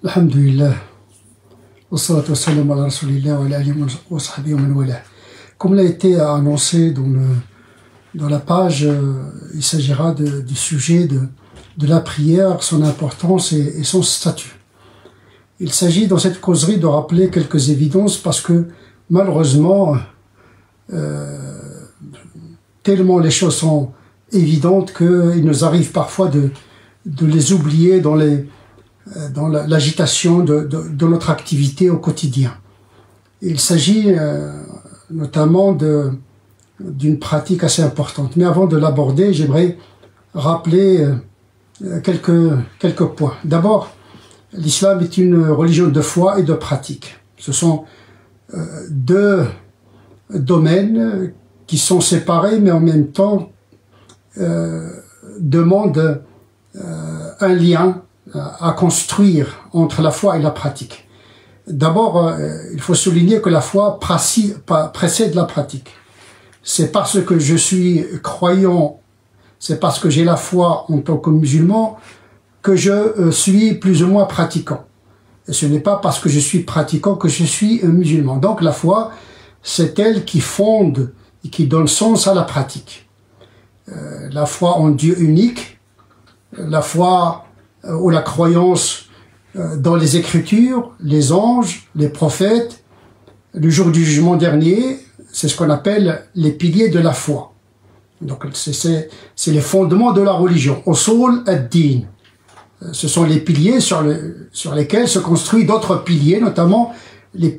Alhamdulillah, wassalatu wassalamu ala rasulillah wa ala alihi wa sahbihi wa man wala. Comme l'a été annoncé dans la page, il s'agira du sujet de la prière, son importance et son statut. Il s'agit dans cette causerie de rappeler quelques évidences parce que malheureusement, tellement les choses sont évidentes qu'il nous arrive parfois de les oublier dans l'agitation de notre activité au quotidien. Il s'agit notamment d'une pratique assez importante. Mais avant de l'aborder, j'aimerais rappeler quelques points. D'abord, l'islam est une religion de foi et de pratique. Ce sont deux domaines qui sont séparés, mais en même temps demandent un lien à construire entre la foi et la pratique. D'abord, il faut souligner que la foi précède la pratique. C'est parce que je suis croyant, c'est parce que j'ai la foi en tant que musulman que je suis plus ou moins pratiquant. Et ce n'est pas parce que je suis pratiquant que je suis un musulman. Donc la foi, c'est elle qui fonde et qui donne sens à la pratique. La foi en Dieu unique, la foi ou la croyance dans les Écritures, les anges, les prophètes, le jour du jugement dernier, c'est ce qu'on appelle les piliers de la foi. Donc c'est les fondements de la religion. Usul ad-din. Ce sont les piliers sur lesquels se construisent d'autres piliers, notamment les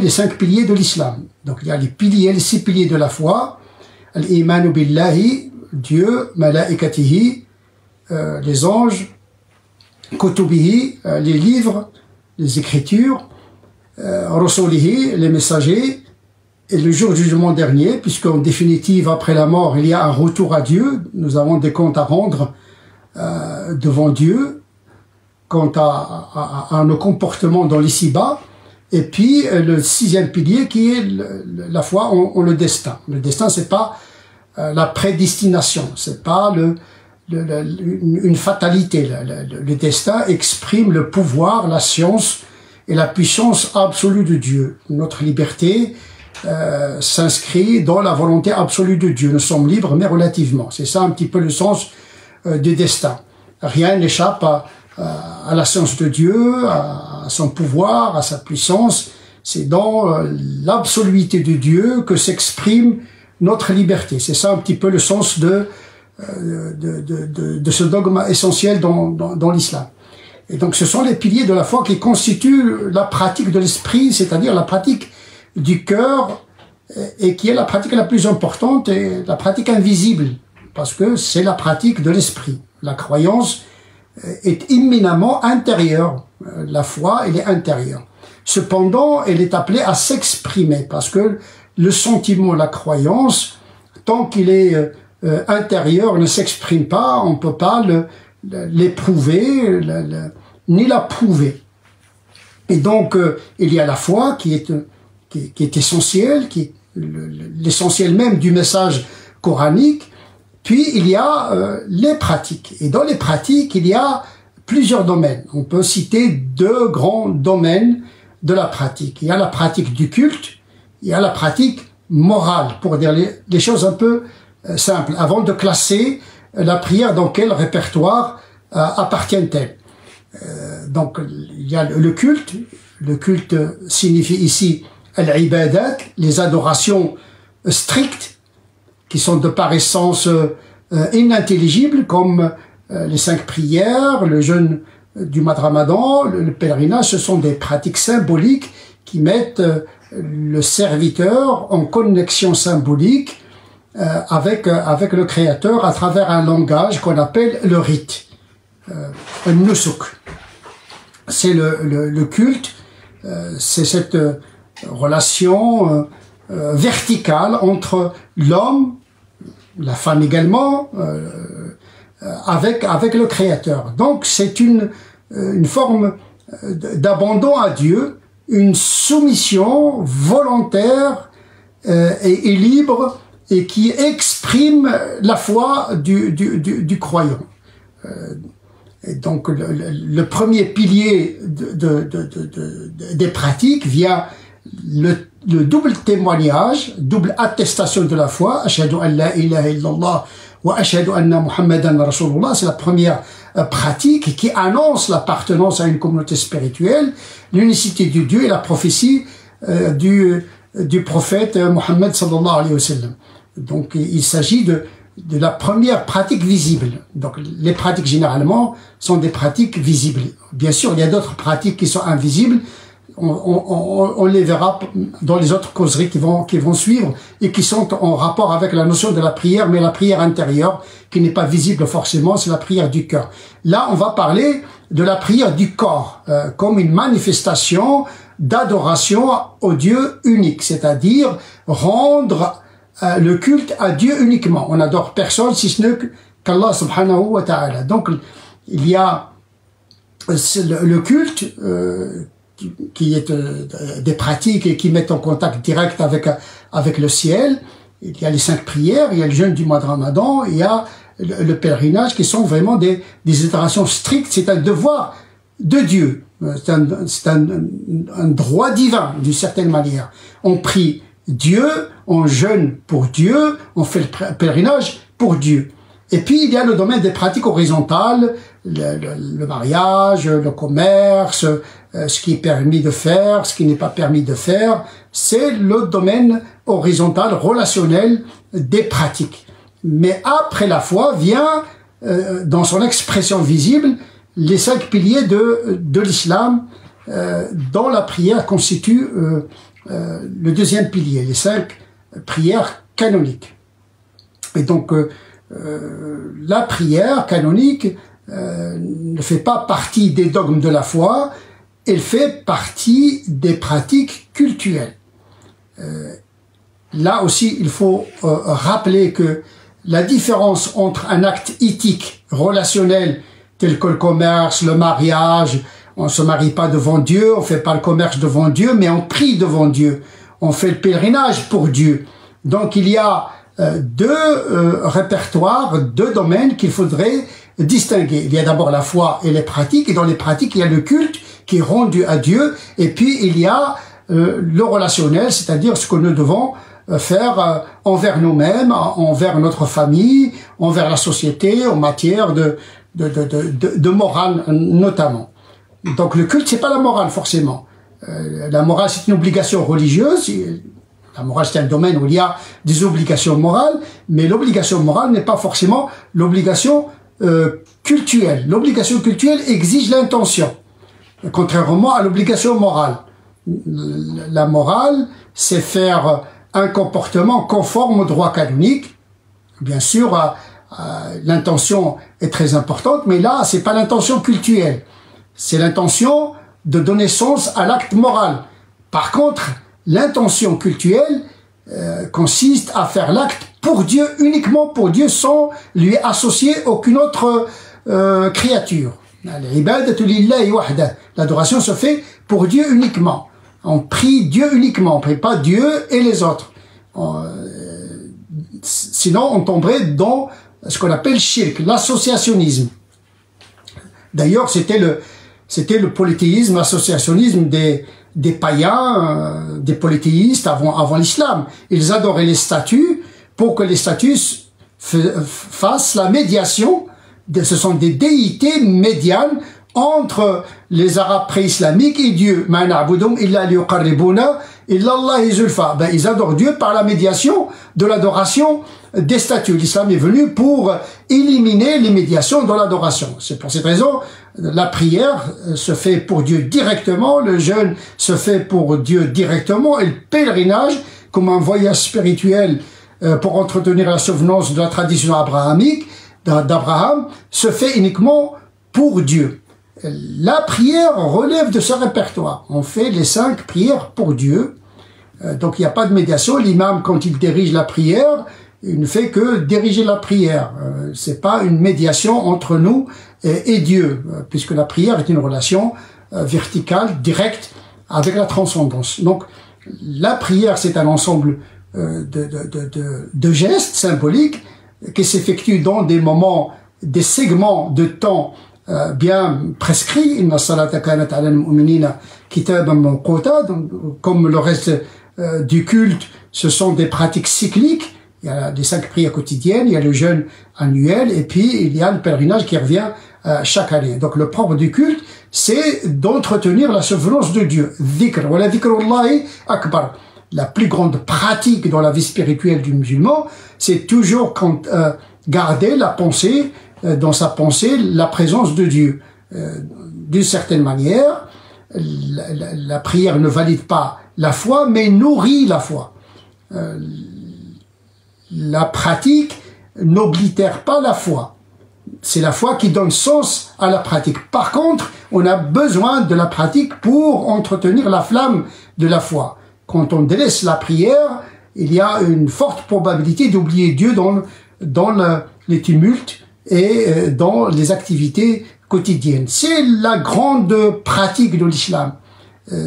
5 piliers de l'islam. Donc il y a les 6 piliers de la foi. Al-imanu billahi, Dieu, malaikatihi, les anges, kutubihi, les livres, les écritures, rusulihi, les messagers, et le jour du jugement dernier, puisqu'en définitive, après la mort, il y a un retour à Dieu, nous avons des comptes à rendre devant Dieu, quant à nos comportements dans l'ici-bas, et puis le 6e pilier qui est la foi en le destin. Le destin, c'est pas la prédestination, c'est pas une fatalité. Le destin exprime le pouvoir, la science et la puissance absolue de Dieu. Notre liberté s'inscrit dans la volonté absolue de Dieu. Nous sommes libres, mais relativement. C'est ça un petit peu le sens du destin. Rien n'échappe à la science de Dieu, à son pouvoir, à sa puissance. C'est dans l'absoluité de Dieu que s'exprime notre liberté. C'est ça un petit peu le sens de ce dogme essentiel dans l'islam. Et donc ce sont les piliers de la foi qui constituent la pratique de l'esprit, c'est-à-dire la pratique du cœur, et qui est la pratique la plus importante et la pratique invisible, parce que c'est la pratique de l'esprit. La croyance est imminemment intérieure. La foi, elle est intérieure. Cependant, elle est appelée à s'exprimer, parce que le sentiment, la croyance, tant qu'il est intérieur, ne s'exprime pas, on ne peut pas l'éprouver, ni la prouver. Et donc, il y a la foi qui est essentielle, qui est l'essentiel même du message coranique. Puis, il y a les pratiques. Et dans les pratiques, il y a plusieurs domaines. On peut citer 2 grands domaines de la pratique. Il y a la pratique du culte, il y a la pratique morale, pour dire les choses un peu simples, avant de classer la prière dans quel répertoire appartient-elle. Donc, il y a le culte. Le culte signifie ici al-ibadat, les adorations strictes, qui sont de par essence inintelligibles, comme les 5 prières, le jeûne du mois de Ramadan, le pèlerinage. Ce sont des pratiques symboliques qui mettent le serviteur en connexion symbolique avec le Créateur à travers un langage qu'on appelle le rite, un nusuk. C'est le culte, c'est cette relation verticale entre l'homme, la femme également, avec le Créateur. Donc c'est une forme d'abandon à Dieu, une soumission volontaire et libre, et qui exprime la foi du croyant. Et donc le premier pilier des pratiques vient le double témoignage, double attestation de la foi. Ashhadu an la ilaha illallah wa ashhadu anna Muhammadan Rasulullah. C'est la première pratique qui annonce l'appartenance à une communauté spirituelle, l'unicité du Dieu et la prophétie du prophète Mohammed sallallahu alayhi wa sallam. Donc il s'agit de la première pratique visible. Donc les pratiques généralement sont des pratiques visibles. Bien sûr, il y a d'autres pratiques qui sont invisibles. On les verra dans les autres causeries qui vont suivre et qui sont en rapport avec la notion de la prière, mais la prière intérieure qui n'est pas visible forcément, c'est la prière du cœur. Là, on va parler de la prière du corps comme une manifestation d'adoration au Dieu unique, c'est-à-dire rendre le culte à Dieu uniquement. On n'adore personne si ce n'est qu'Allah subhanahu wa ta'ala. Donc, il y a le culte qui est des pratiques et qui mettent en contact direct avec le ciel. Il y a les 5 prières, il y a le jeûne du mois de Ramadan, il y a le pèlerinage qui sont vraiment des itérations strictes, c'est un devoir de Dieu. C'est un droit divin d'une certaine manière. On prie Dieu, on jeûne pour Dieu, on fait le pèlerinage pour Dieu. Et puis il y a le domaine des pratiques horizontales, le mariage, le commerce, ce qui est permis de faire, ce qui n'est pas permis de faire. C'est le domaine horizontal, relationnel des pratiques. Mais après la foi vient, dans son expression visible, les 5 piliers de l'islam, dont la prière constitue le deuxième pilier, les 5 prières canoniques. Et donc, la prière canonique ne fait pas partie des dogmes de la foi, elle fait partie des pratiques cultuelles. Là aussi, il faut rappeler que la différence entre un acte éthique, relationnel, tel que le commerce, le mariage, on ne se marie pas devant Dieu, on ne fait pas le commerce devant Dieu, mais on prie devant Dieu. On fait le pèlerinage pour Dieu. Donc il y a 2 répertoires, 2 domaines qu'il faudrait distinguer. Il y a d'abord la foi et les pratiques, et dans les pratiques, il y a le culte qui est rendu à Dieu, et puis il y a le relationnel, c'est-à-dire ce que nous devons faire envers nous-mêmes, envers notre famille, envers la société, en matière de morale notamment. Donc le culte, c'est pas la morale forcément. La morale, c'est une obligation religieuse. La morale, c'est un domaine où il y a des obligations morales, mais l'obligation morale n'est pas forcément l'obligation cultuelle. L'obligation cultuelle exige l'intention, contrairement à l'obligation morale. La morale, c'est faire un comportement conforme au droit canonique. Bien sûr, l'intention est très importante, mais là, c'est pas l'intention cultuelle. C'est l'intention de donner sens à l'acte moral. Par contre, l'intention cultuelle consiste à faire l'acte pour Dieu, uniquement pour Dieu, sans lui associer aucune autre créature. L'adoration se fait pour Dieu uniquement. On prie Dieu uniquement, on ne prie pas Dieu et les autres. Sinon, on tomberait dans ce qu'on appelle shirk, l'associationnisme. D'ailleurs, c'était le polythéisme, l'associationnisme des païens, des polythéistes avant l'islam. Ils adoraient les statues pour que les statues fassent la médiation. Ce sont des déités médianes entre les Arabes pré-islamiques et Dieu. Ils adorent Dieu par la médiation de l'adoration des statues. L'islam est venu pour éliminer les médiations dans l'adoration. C'est pour cette raison, la prière se fait pour Dieu directement, le jeûne se fait pour Dieu directement, et le pèlerinage, comme un voyage spirituel pour entretenir la souvenance de la tradition abrahamique, d'Abraham, se fait uniquement pour Dieu. La prière relève de ce répertoire. On fait les 5 prières pour Dieu. Donc il n'y a pas de médiation. L'imam, quand il dirige la prière, il ne fait que diriger la prière. C'est pas une médiation entre nous et Dieu, puisque la prière est une relation verticale, directe, avec la transcendance. Donc la prière, c'est un ensemble de gestes symboliques qui s'effectuent dans des moments, des segments de temps bien prescrit. Inna salata kanat ala al-mu'minina kitaban mawquta. Comme le reste du culte, ce sont des pratiques cycliques. Il y a les 5 prières quotidiennes, il y a le jeûne annuel, et puis il y a le pèlerinage qui revient chaque année. Donc le propre du culte, c'est d'entretenir la souvenance de Dieu. Dhikr, wa la dhikrullahi akbar. La plus grande pratique dans la vie spirituelle du musulman, c'est toujours garder la pensée, dans sa pensée, la présence de Dieu. D'une certaine manière, la prière ne valide pas la foi, mais nourrit la foi. La pratique n'oblitère pas la foi. C'est la foi qui donne sens à la pratique. Par contre, on a besoin de la pratique pour entretenir la flamme de la foi. Quand on délaisse la prière, il y a une forte probabilité d'oublier Dieu dans les tumultes et dans les activités quotidiennes. C'est la grande pratique de l'islam.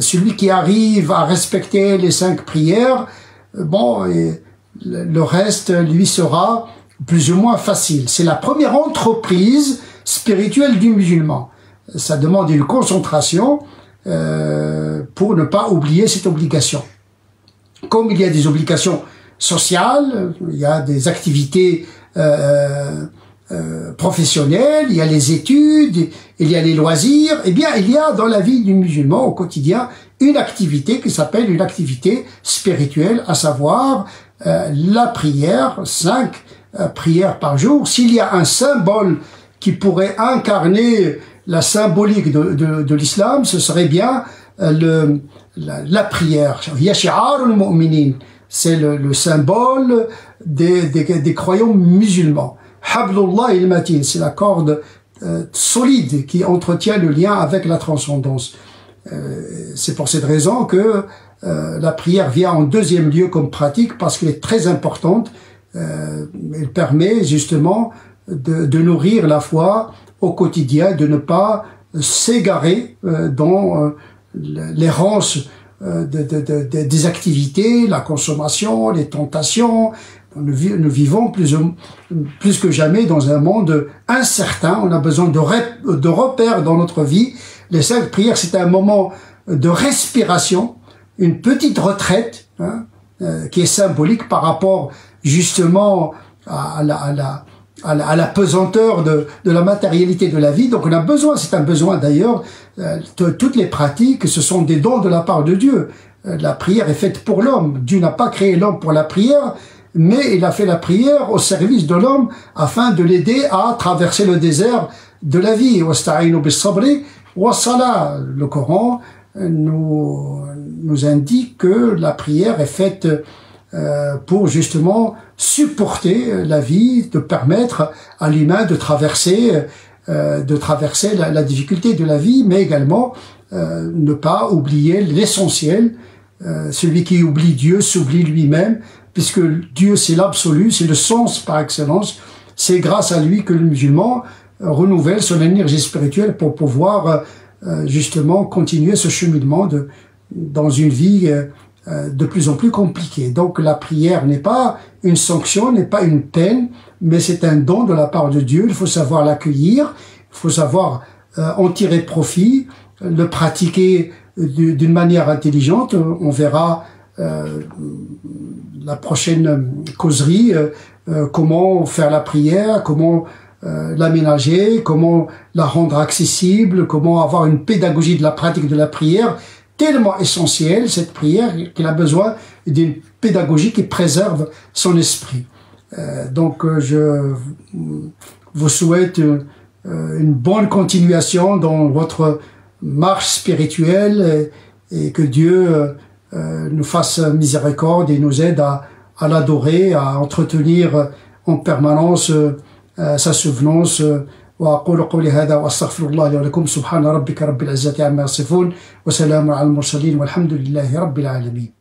Celui qui arrive à respecter les 5 prières, le reste lui sera plus ou moins facile. C'est la première entreprise spirituelle du musulman. Ça demande une concentration pour ne pas oublier cette obligation. Comme il y a des obligations sociales, il y a des activités professionnelles, il y a les études, il y a les loisirs, eh bien il y a dans la vie du musulman au quotidien une activité qui s'appelle une activité spirituelle, à savoir la prière, 5 prières par jour. S'il y a un symbole qui pourrait incarner la symbolique de l'islam, ce serait bien la prière. C'est le symbole des croyants musulmans. Hablullah il-matin, c'est la corde solide qui entretient le lien avec la transcendance. C'est pour cette raison que la prière vient en deuxième lieu comme pratique, parce qu'elle est très importante. Elle permet justement de nourrir la foi au quotidien, de ne pas s'égarer dans l'errance des activités, la consommation, les tentations. Nous vivons plus que jamais dans un monde incertain. On a besoin de repères dans notre vie. Les 5 prières, c'est un moment de respiration, une petite retraite, qui est symbolique par rapport justement à la pesanteur de la matérialité de la vie. Donc on a besoin, c'est un besoin d'ailleurs, toutes les pratiques, ce sont des dons de la part de Dieu. La prière est faite pour l'homme. Dieu n'a pas créé l'homme pour la prière, mais il a fait la prière au service de l'homme afin de l'aider à traverser le désert de la vie. Le Coran nous indique que la prière est faite pour justement supporter la vie, de permettre à l'humain de traverser la difficulté de la vie, mais également ne pas oublier l'essentiel. Celui qui oublie Dieu s'oublie lui-même, puisque Dieu c'est l'absolu, c'est le sens par excellence. C'est grâce à lui que le musulman renouvelle son énergie spirituelle pour pouvoir justement continuer ce cheminement dans une vie de plus en plus compliquée. Donc la prière n'est pas une sanction, n'est pas une peine, mais c'est un don de la part de Dieu. Il faut savoir l'accueillir, il faut savoir en tirer profit, le pratiquer d'une manière intelligente. On verra la prochaine causerie, comment faire la prière, comment l'aménager, comment la rendre accessible, comment avoir une pédagogie de la pratique de la prière, tellement essentielle, cette prière, qu'elle a besoin d'une pédagogie qui préserve son esprit. Donc je vous souhaite une bonne continuation dans votre marche spirituelle et que Dieu nous fasse miséricorde et nous aide à l'adorer, à entretenir en permanence sa souvenance. وأقول قولي هذا وأستغفر الله لي ولكم. سبحان ربك رب العزة عما يصفون وسلام على المرسلين والحمد لله رب العالمين.